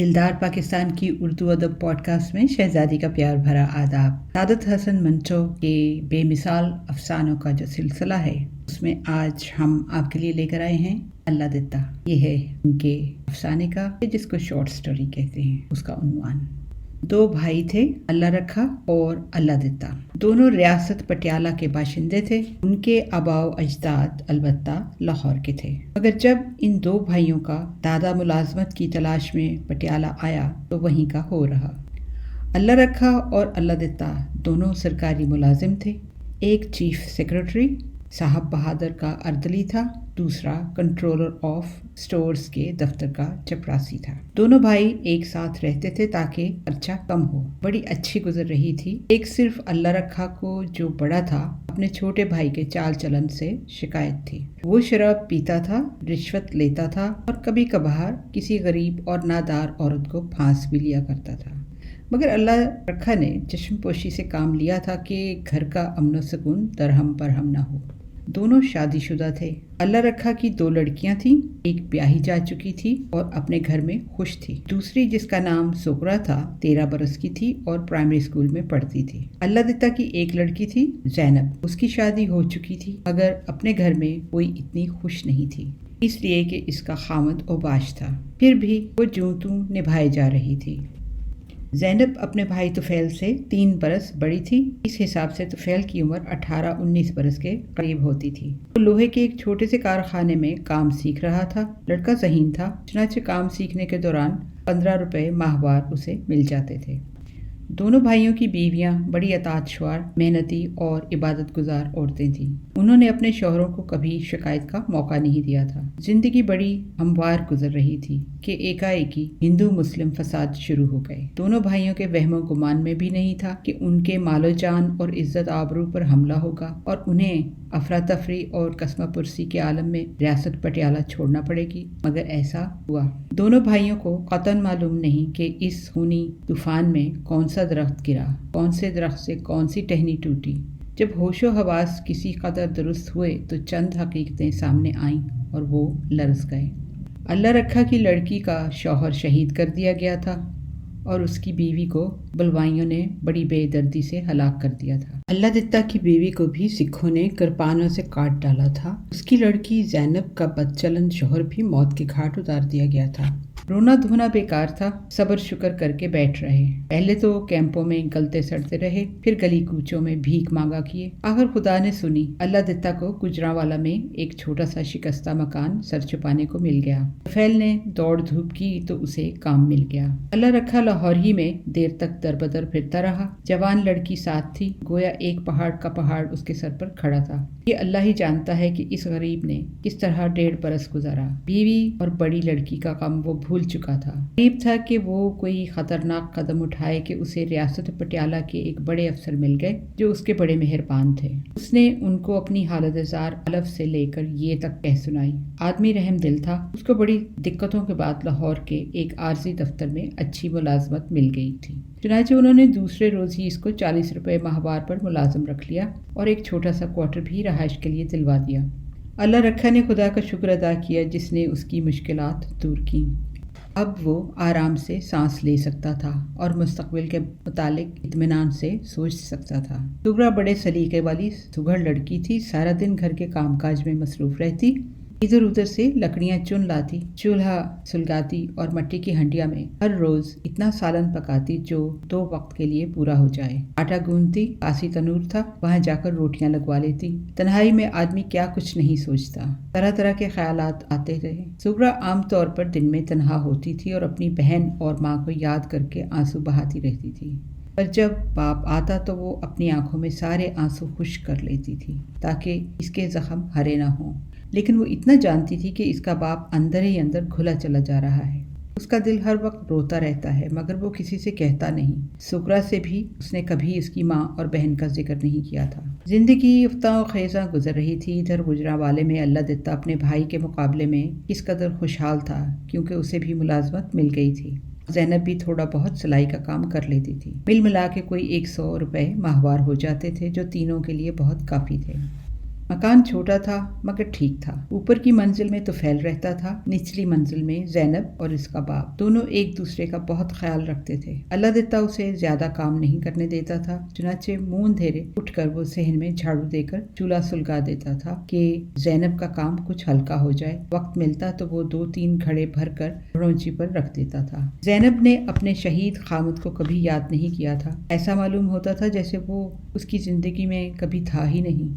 दिलदार पाकिस्तान की उर्दू अदब पॉडकास्ट में शहजादी का प्यार भरा आदाब। सादत हसन मंटो के बेमिसाल अफसानों का जो सिलसिला है उसमें आज हम आपके लिए लेकर आए हैं अल्लाह दिता। ये है उनके अफसाने का जिसको शॉर्ट स्टोरी कहते हैं। उसका उन्वान, दो भाई थे, अल्लाह रखा और अल्लाह दिता। दोनों रियासत पटियाला के बाशिंदे थे। उनके आबाओ अजदाद अलबत्ता लाहौर के थे, मगर जब इन दो भाइयों का दादा मुलाजमत की तलाश में पटियाला आया तो वहीं का हो रहा। अल्लाह रखा और अल्लाह दिता दोनों सरकारी मुलाजिम थे। एक चीफ सेक्रेटरी साहब बहादुर का अर्दली था, दूसरा कंट्रोलर ऑफ स्टोर्स के दफ्तर का चपरासी था। दोनों भाई एक साथ रहते थे ताकि खर्चा कम हो। बड़ी अच्छी गुजर रही थी। एक सिर्फ अल्लाह रखा को, जो बड़ा था, अपने छोटे भाई के चाल चलन से शिकायत थी। वो शराब पीता था, रिश्वत लेता था और कभी कभार किसी गरीब और नादार औरत को फांस भी लिया करता था। मगर अल्लाह रखा ने चश्मपोशी से काम लिया था कि घर का अमन सुकून दरहम बरहम न हो। दोनों शादीशुदा थे। अल्लाह रखा की दो लड़कियां थीं, एक ब्याही जा चुकी थी और अपने घर में खुश थी। दूसरी, जिसका नाम सुगरा था, 13 बरस की थी और प्राइमरी स्कूल में पढ़ती थी। अल्लाह दिता की एक लड़की थी, जैनब। उसकी शादी हो चुकी थी मगर अपने घर में कोई इतनी खुश नहीं थी, इसलिए कि इसका खामद ओबाश था। फिर भी वो जूं तूं निभाए जा रही थी। जैनब अपने भाई तुफैल से 3 बरस बड़ी थी। इस हिसाब से तुफैल की उम्र 18-19 बरस के करीब होती थी। वो लोहे के एक छोटे से कारखाने में काम सीख रहा था। लड़का ज़हीन था, चुनांचे काम सीखने के दौरान 15 रुपए माहवार उसे मिल जाते थे। दोनों भाइयों की बीवियां बड़ी अतातशुमार, मेहनती और इबादत गुजार औरतें थीं। उन्होंने अपने शौहरों को कभी शिकायत का मौका नहीं दिया था। जिंदगी बड़ी हमवार गुजर रही थी कि एकाएकी हिंदू मुस्लिम फसाद शुरू हो गए। दोनों भाइयों के वहमो गुमान में भी नहीं था कि उनके मालो जान और इज्जत आबरू पर हमला होगा और उन्हें अफरा तफरी और कसमा पुरसी के आलम में रियासत पटियाला छोड़ना पड़ेगी। मगर ऐसा हुआ। दोनों भाइयों को कतन मालूम नहीं कि इस खूनी तूफान में कौन सा दरख्त गिरा, कौन से दरख्त से कौन सी टहनी टूटी। जब होशो हवास किसी कदर दुरुस्त हुए तो चंद हकीकतें सामने आईं और वो लर्ज गए। अल्लाह रखा की लड़की का शौहर शहीद कर दिया गया था और उसकी बीवी को बलवाइयों ने बड़ी बेदर्दी से हलाक कर दिया था। अल्लाह दिता की बीवी को भी सिखों ने कृपानों से काट डाला था। उसकी लड़की जैनब का बदचलन शौहर भी मौत के घाट उतार दिया गया था। रोना धोना बेकार था। सब्र शुक्र करके बैठ रहे। पहले तो कैंपों में गलते सड़ते रहे, फिर गली कूचों में भीख मांगा किए। आखिर खुदा ने सुनी। अल्लाह दिता को गुजरांवाला में एक छोटा सा शिकस्ता मकान सर छुपाने को मिल गया। फैल ने दौड़ धूप की तो उसे काम मिल गया। अल्लाह रखा लाहौर ही में देर तक दरबदर फिरता रहा। जवान लड़की साथ थी, गोया एक पहाड़ का पहाड़ उसके सर पर खड़ा था। ये अल्लाह ही जानता है कि इस गरीब ने किस तरह 1.5 बरस गुजारा। बीवी और बड़ी लड़की का गम वो भूल चुका था। करीब था कि वो कोई खतरनाक कदम उठाए कि उसे रियासत पटियाला के एक बड़े अफसर मिल गए जो उसके बड़े मेहरबान थे। उसने उनको अपनी हालत जार अलफ से लेकर ये तक कह सुनाई। आदमी रहम दिल था। उसको बड़ी दिक्कतों के बाद लाहौर के एक आरजी दफ्तर में अच्छी मुलाजमत मिल गई थी। चुनांचे उन्होंने दूसरे रोज ही इसको 40 रुपए माहवार पर मुलाजिम रख लिया और एक छोटा सा क्वार्टर भी रहायश के लिए दिलवा दिया। अल्लाह रखा ने खुदा का शुक्र अदा किया जिसने उसकी मुश्किलात दूर की। अब वो आराम से सांस ले सकता था और मुस्तकबिल के मुतालिक इत्मीनान से सोच सकता था। सुगरा बड़े सलीके वाली सुघड़ लड़की थी। सारा दिन घर के कामकाज में मसरूफ रहती। इधर उधर से लकड़ियां चुन लाती, चूल्हा सुलगाती और मट्टी की हंडिया में हर रोज इतना सालन पकाती जो 2 वक्त के लिए पूरा हो जाए। आटा गूंथती, पासी तनूर था, वहां जाकर रोटियां लगवा लेती। तन्हाई में आदमी क्या कुछ नहीं सोचता। तरह तरह के ख्यालात आते रहे। सुगरा आम तौर पर दिन में तन्हा होती थी और अपनी बहन और माँ को याद करके आंसू बहाती रहती थी। पर जब बाप आता तो वो अपनी आंखों में सारे आंसू खुश्क कर लेती थी ताकि इसके जख्म हरे ना हों। लेकिन वो इतना जानती थी कि इसका बाप अंदर ही अंदर घुला चला जा रहा है। उसका दिल हर वक्त रोता रहता है मगर वो किसी से कहता नहीं। सुगरा से भी उसने कभी उसकी माँ और बहन का जिक्र नहीं किया था। जिंदगी अफ्ताह खेजा गुजर रही थी। इधर गुजरांवाले में अल्लाह दिता अपने भाई के मुकाबले में किस कदर खुशहाल था क्योंकि उसे भी मुलाजमत मिल गई थी। जैनब भी थोड़ा बहुत सिलाई का काम कर लेती थी। मिल मिला के कोई 100 रुपए माहवार हो जाते थे जो तीनों के लिए बहुत काफ़ी थे। मकान छोटा था मगर ठीक था। ऊपर की मंजिल में तुफैल रहता था, निचली मंजिल में ज़ैनब और इसका बाप। दोनों एक दूसरे का बहुत ख्याल रखते थे। अल्लाह देता उसे ज्यादा काम नहीं करने देता था, चुनाचे मुंह अंधेरे उठकर वो सहन में झाड़ू देकर चूल्हा सुलगा देता था कि ज़ैनब का काम कुछ हल्का हो जाए। वक्त मिलता तो वो 2-3 घड़े भरकर भड़ोंची पर रख देता था। ज़ैनब ने अपने शहीद खामद को कभी याद नहीं किया था। ऐसा मालूम होता था जैसे वो उसकी जिंदगी में कभी था ही नहीं।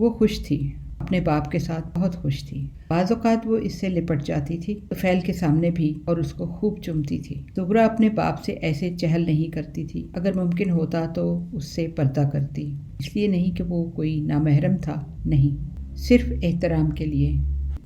वो खुश थी, अपने बाप के साथ बहुत खुश थी। बाज़ औक़ात वो इससे लिपट जाती थी तुफैल के सामने भी और उसको खूब चुमती थी। ज़ुहरा अपने बाप से ऐसे चहल नहीं करती थी। अगर मुमकिन होता तो उससे पर्दा करती, इसलिए नहीं कि वो कोई नामहरम था, नहीं, सिर्फ एहतराम के लिए।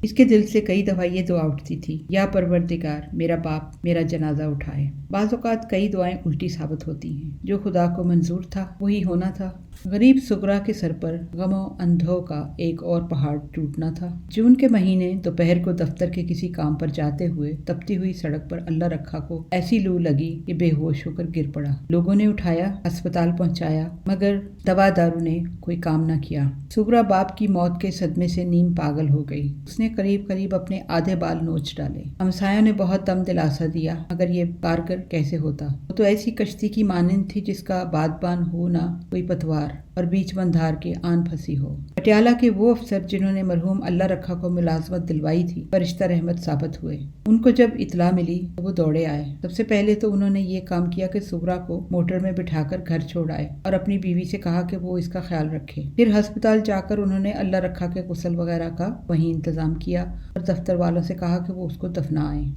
इसके दिल से कई दफ़ा ये दुआ उठती थी, या परवरदिगार मेरा बाप मेरा जनाजा उठाए। बाज़ औक़ात कई दुआएं उल्टी साबित होती हैं। जो खुदा को मंजूर था वही होना था। गरीब सुगरा के सर पर गमो अंधों का एक और पहाड़ टूटना था। जून के महीने दोपहर को दफ्तर के किसी काम पर जाते हुए तपती हुई सड़क पर अल्लाह रखा को ऐसी लू लगी कि बेहोश होकर गिर पड़ा। लोगों ने उठाया, अस्पताल पहुंचाया, मगर दवा दारू ने कोई काम न किया। सुगरा बाप की मौत के सदमे से नीम पागल हो गई। उसने करीब करीब अपने आधे बाल नोच डाले। हमसायों ने बहुत दम दिलासा दिया, मगर ये कारगर कैसे होता। वो तो ऐसी कश्ती की मानंद थी जिसका बादबान हो ना कोई पतवार और बीच बंधार के आन फंसी हो। पटियाला के वो अफसर जिन्होंने मरहूम अल्लाह रखा को मुलाजमत दिलवाई थी, फरिश्ता रहमत साबित हुए। उनको जब इतला मिली तो वो दौड़े आए। सबसे पहले तो उन्होंने ये काम किया कि सुगरा को मोटर में बिठाकर घर छोड़ आए और अपनी बीवी से कहा कि वो इसका ख्याल रखे। फिर अस्पताल जाकर उन्होंने अल्लाह रखा के गुस्ल वगैरह का वहीं इंतजाम किया और दफ्तर वालों से कहा कि वो उसको दफनाएं।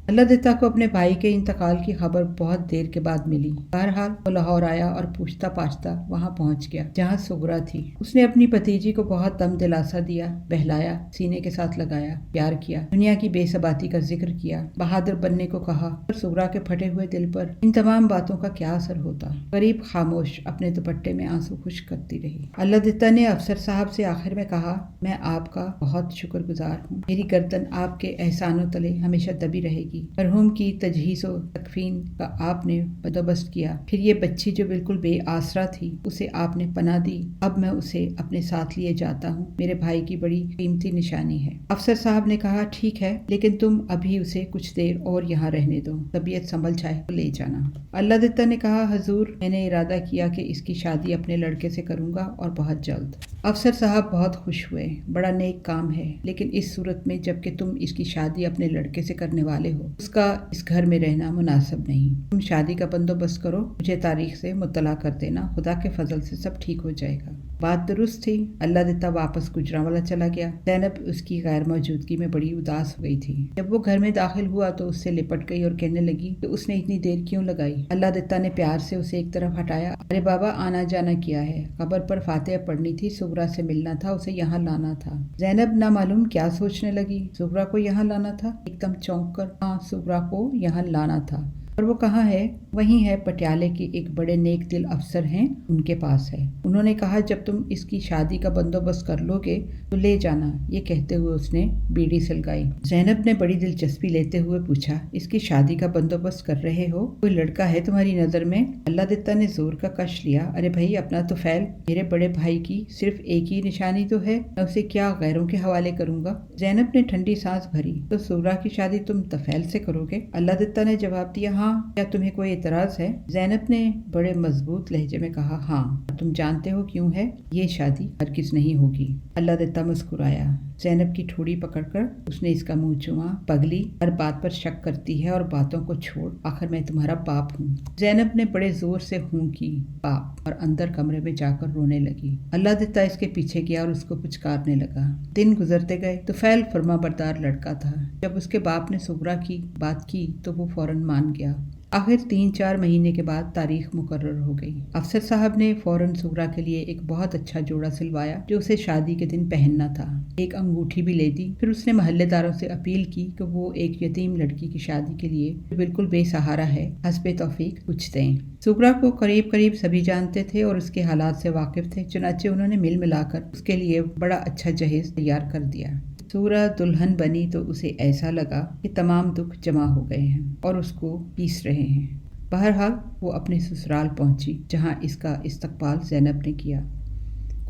अल्लाह देता को अपने भाई के इंतकाल की खबर बहुत देर के बाद मिली। बहरहाल वो लाहौर आया और पूछता पाछता वहाँ पहुँच गया जहाँ सुगरा थी। उसने अपनी भतीजी को बहुत दम दिलासा दिया, बहलाया, सीने के साथ लगाया, प्यार किया, दुनिया की बेसबाती का जिक्र किया, बहादुर बनने को कहा। पर सुगरा के फटे हुए दिल पर इन तमाम बातों का क्या असर होता। गरीब खामोश अपने दुपट्टे में आंसू खुश्क करती रही। अल्लाह देता ने अफसर साहब से आखिर में कहा, मैं आपका बहुत शुक्रगुजार हूँ। मेरी गर्दन आपके एहसानों तले हमेशा दबी रहेगी। मरहूम की तजहीज़ और तकफीन का आपने बंदोबस्त किया। फिर ये बच्ची जो बिल्कुल बेआसरा थी, उसे आपने पनाह दी। अब मैं उसे अपने साथ लिए जाता हूँ। मेरे भाई की बड़ी कीमती निशानी है। अफसर साहब ने कहा, ठीक है, लेकिन तुम अभी उसे कुछ देर और यहाँ रहने दो। तबीयत संभल जाए तो ले जाना। अल्लाह दित्ता ने कहा, हजूर, मैंने इरादा किया कि इसकी शादी अपने लड़के से करूँगा और बहुत जल्द। अफसर साहब बहुत खुश हुए। बड़ा नेक काम है, लेकिन इस सूरत में जबकि तुम इसकी शादी अपने लड़के से करने वाले हो, उसका इस घर में रहना मुनासिब नहीं। तुम शादी का बंदोबस्त करो, मुझे तारीख से मुत्तला कर देना। खुदा के फजल से सब ठीक हो जाएगा। बात दुरुस्त थी। अल्लाह देता वापस गुजरांवाला चला गया। ज़ैनब उसकी गैर मौजूदगी में बड़ी उदास हो गई थी। जब वो घर में दाखिल हुआ तो उससे लिपट गई और कहने लगी कि उसने इतनी देर क्यों लगाई। अल्लाह देता ने प्यार से उसे एक तरफ हटाया। अरे बाबा, आना जाना किया है, कब्र पर फातिहा पढ़नी थी, सुगरा से मिलना था, उसे यहाँ लाना था। ज़ैनब ना मालूम क्या सोचने लगी। सुगरा को यहाँ लाना था, एकदम चौंक कर। हाँ, सुगरा को यहाँ लाना था। और वो कहाँ है? वहीं है, पटियाले के एक बड़े नेक दिल अफसर हैं, उनके पास है। उन्होंने कहा, जब तुम इसकी शादी का बंदोबस्त कर लोगे तो ले जाना। ये कहते हुए उसने बीड़ी सुलगाई। ज़ैनब ने बड़ी दिलचस्पी लेते हुए पूछा, इसकी शादी का बंदोबस्त कर रहे हो? कोई लड़का है तुम्हारी नज़र में? अल्लाह दित्ता ने जोर का कश लिया। अरे भाई, अपना तो फैल, मेरे बड़े भाई की सिर्फ एक ही निशानी तो है, मैं उसे क्या गैरों के हवाले करूंगा। ज़ैनब ने ठंडी सांस भरी। तो सुगरा की शादी तुम तफैल से करोगे? अल्लाह दित्ता ने जवाब दिया, हाँ, क्या तुम्हें कोई एतराज है? ज़ैनब ने बड़े मजबूत लहजे में कहा, हाँ। तुम जानते हो क्यों है? ये शादी हरगिज़ नहीं होगी। अल्लाह दित्ता मुस्कुराया। ज़ैनब की ठोड़ी पकड़कर उसने इसका मुंह चूमा। पगली, हर बात पर शक करती है और बातों को छोड़, आखिर मैं तुम्हारा बाप हूँ। ज़ैनब ने बड़े जोर से हूँ की, बाप, और अंदर कमरे में जाकर रोने लगी। अल्लाह दित्ता इसके पीछे गया और उसको पुचकारने लगा। दिन गुजरते गए। तो फैल फरमाबरदार लड़का था। जब उसके बाप ने सुगरा की बात की तो वो फौरन मान गया। आखिर 3-4 महीने के बाद तारीख मुकर्रर हो गई। अफसर साहब ने फौरन सुगरा के लिए एक बहुत अच्छा जोड़ा सिलवाया जो उसे शादी के दिन पहनना था। एक अंगूठी भी ले दी। फिर उसने महल्लेदारों से अपील की कि वो एक यतीम लड़की की शादी के लिए, जो बिल्कुल बेसहारा है, हस्बे तौफीक कुछ दें। सुगरा को करीब करीब सभी जानते थे और उसके हालात से वाकिफ थे, चुनाचे उन्होंने मिल मिलाकर उसके लिए बड़ा अच्छा जहेज तैयार कर दिया। सूरा दुल्हन बनी तो उसे ऐसा लगा कि तमाम दुख जमा हो गए हैं और उसको पीस रहे हैं। बहरहाल वो अपने ससुराल पहुंची, जहां इसका इस्तकबाल ज़ैनब ने किया।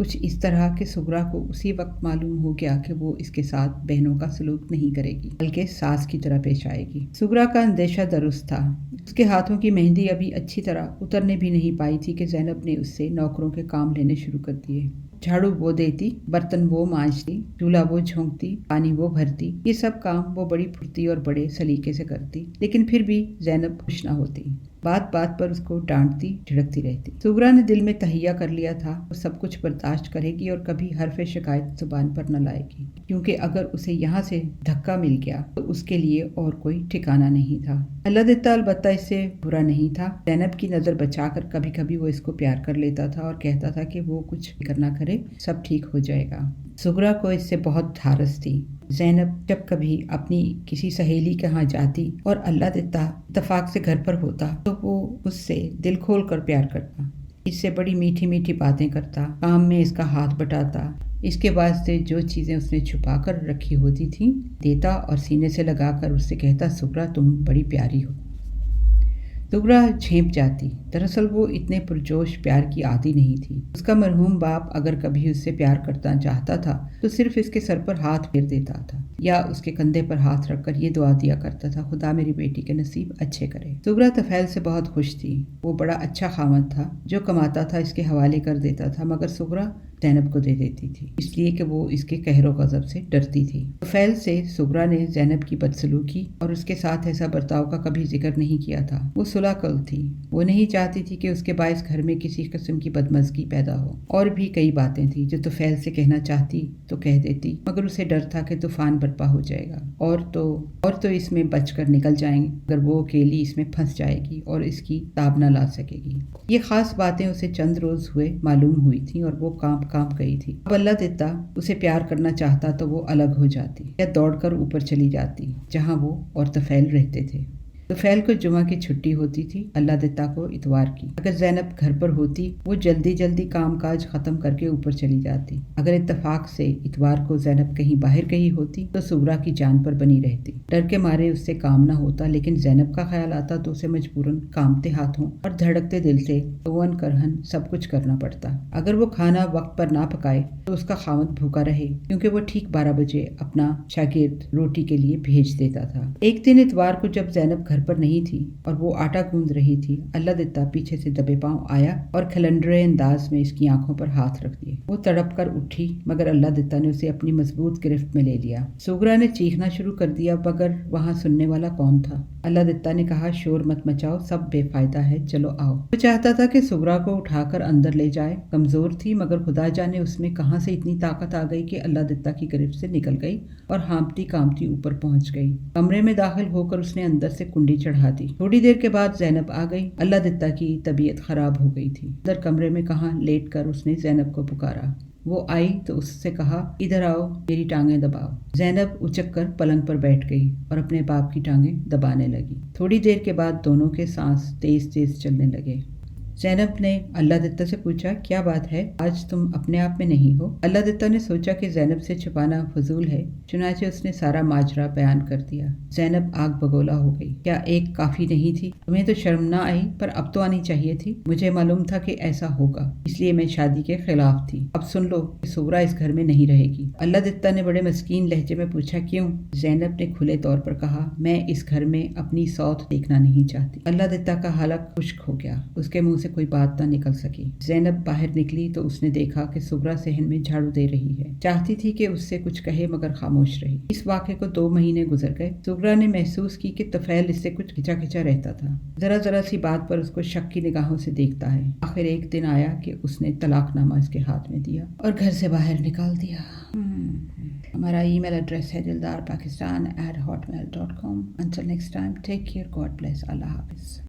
कुछ इस तरह कि सुगरा को उसी वक्त मालूम हो गया कि वो इसके साथ बहनों का सलूक नहीं करेगी बल्कि सास की तरह पेश आएगी। सुगरा का अंदेशा दुरुस्त था। उसके हाथों की मेहंदी अभी अच्छी तरह उतरने भी नहीं पाई थी कि ज़ैनब ने उससे नौकरों के काम लेने शुरू कर दिए। झाड़ू वो देती, बर्तन वो मांजती, चूल्हा वो झोंकती, पानी वो भरती। ये सब काम वो बड़ी फुर्ती और बड़े सलीके से करती, लेकिन फिर भी ज़ैनब खुश न होती। बात बात पर उसको डांटती, झिड़कती रहती। सुगरा ने दिल में तहैया कर लिया था वो सब कुछ बर्दाश्त करेगी और कभी हरफ शिकायत जुबान पर न लाएगी, क्योंकि अगर उसे यहाँ से धक्का मिल गया तो उसके लिए और कोई ठिकाना नहीं था। अल्लाह देता अलबत्ता इससे बुरा नहीं था। ज़ैनब की नज़र बचाकर कभी कभी वो इसको प्यार कर लेता था और कहता था कि वो कुछ फिक्र ना करे, सब ठीक हो जाएगा। सुगरा को इससे बहुत धारस थी। ज़ैनब जब कभी अपनी किसी सहेली के यहाँ जाती और अल्लाह देता इत्तफाक से घर पर होता तो वो उससे दिल खोल कर प्यार करता, इससे बड़ी मीठी मीठी बातें करता, काम में इसका हाथ बटाता, इसके वास्ते जो चीज़ें उसने छुपा कर रखी होती थी देता और सीने से लगाकर उससे कहता, सुगरा तुम बड़ी प्यारी हो। सुगरा झेंप जाती। दरअसल वो इतने पुरजोश प्यार की आदी नहीं थी। उसका मरहूम बाप अगर कभी उससे प्यार करना चाहता था तो सिर्फ इसके सर पर हाथ फेर देता था या उसके कंधे पर हाथ रखकर ये दुआ दिया करता था, खुदा मेरी बेटी के नसीब अच्छे करे। सुगरा तफैल से बहुत खुश थी। वो बड़ा अच्छा खामद था, जो कमाता था इसके हवाले कर देता था, मगर सुगरा ज़ैनब को दे देती थी, इसलिए कि वो इसके कहरो गज़ब से डरती थी। तफैल से सुगरा ने ज़ैनब की बदसलूकी और उसके साथ ऐसा बर्ताव का कभी जिक्र नहीं किया था। वो सुलह कल थी। वो नहीं चाहती थी कि उसके बायस घर में किसी किस्म की बदमज़गी पैदा हो। और भी कई बातें थी जो तफैल से कहना चाहती तो कह देती, मगर उसे डर था कि तूफान बर्पा हो जाएगा और तो इसमें बचकर निकल जाएंगे, अगर वो अकेली इसमें फंस जाएगी और इसकी ताब न ला सकेगी। ये खास बातें उसे चंद रोज हुए मालूम हुई थी और वो कांप गई थी। अब अल्लाह देता उसे प्यार करना चाहता तो वो अलग हो जाती या दौड़कर ऊपर चली जाती जहां वो और तफैल रहते थे। तफैल को जुमा की छुट्टी होती थी, अल्लाह देता को इतवार की। अगर ज़ैनब घर पर होती वो जल्दी जल्दी काम काज खत्म करके ऊपर चली जाती। अगर इत्तफाक से इतवार को ज़ैनब कहीं बाहर गई होती तो सुगरा की जान पर बनी रहती। डर के मारे उससे काम ना होता, लेकिन ज़ैनब का ख्याल आता तो उसे मजबूरन कांपते हाथों और धड़कते दिल से तोवन करहन सब कुछ करना पड़ता। अगर वो खाना वक्त पर ना पकाए तो उसका खामद भूखा रहे, क्योंकि वो ठीक 12 बजे अपना शागिर्द रोटी के लिए भेज देता था। एक दिन इतवार को जब ज़ैनब घर पर नहीं थी और वो आटा गूंद रही थी, अल्लाह देता पीछे से दबे पांव आया और खलंडरे अंदाज में इसकी आंखों पर हाथ रख दिए। वो तड़प कर उठी, मगर अल्लाह देता ने उसे अपनी मजबूत गिरफ्त में ले लिया। सुगरा ने चीखना शुरू कर दिया, मगर वहां सुनने वाला कौन था। अल्लाह देता ने कहा, शोर मत मचाओ, सब बेफायदा है, चलो आओ। वो चाहता था कि सुगरा को उठाकर अंदर ले जाए। कमजोर थी, मगर खुदा जाने उसमें कहां से इतनी ताकत आ गई कि अल्लाह देता की गिरफ्त से निकल गई और हाँपती कांपती ऊपर पहुंच गई। कमरे में दाखिल होकर उसने अंदर से कुंडी चढ़ा दी। थोड़ी देर के बाद ज़ैनब आ गई। अल्लाह देता की तबीयत खराब हो गई थी। अंदर कमरे में कहाँ लेट कर उसने ज़ैनब को पुकारा। वो आई तो उससे कहा, इधर आओ, मेरी टांगें दबाओ। ज़ैनब उचक कर पलंग पर बैठ गई और अपने बाप की टांगें दबाने लगी। थोड़ी देर के बाद दोनों के सांस तेज तेज चलने लगे। ज़ैनब ने अल्लाह दत्ता से पूछा, क्या बात है, आज तुम अपने आप में नहीं हो? अल्लाह दत्ता ने सोचा कि ज़ैनब से छुपाना फजूल है, चुनाचे उसने सारा माजरा बयान कर दिया। ज़ैनब आग बगोला हो गई। क्या एक काफ़ी नहीं थी? तुम्हें तो शर्म ना आई, पर अब तो आनी चाहिए थी। मुझे मालूम था कि ऐसा होगा, इसलिए मैं शादी के खिलाफ थी। अब सुन लो कि सुगरा इस घर में नहीं रहेगी। अल्लाह दत्ता ने बड़े मस्कीन लहजे में पूछा, क्यों? ज़ैनब ने खुले तौर पर कहा, मैं इस घर में अपनी सौत देखना नहीं चाहती। अल्लाह दत्ता का हलक खुश्क हो गया। उसके मुंह से कोई बात ना निकल सकी। ज़ैनब बाहर निकली तो उसने देखा कि सुगरा सहन में झाड़ू दे रही है। चाहती थी कि उससे कुछ कहे, मगर खामोश रही। इस वाक़े को 2 महीने गुजर गए। सुगरा ने महसूस की कि तफैल इससे कुछ खिंचा खिंचा रहता था। जरा जरा सी बात पर उसको शक की निगाहों से देखता है। आखिर एक दिन आया कि उसने तलाकनामा इसके हाथ में दिया और घर से बाहर निकाल दिया। हमारा ईमेल एड्रेस है dildarpakistan@hotmail.com। Until next time, take care, God bless, Allah Hafiz।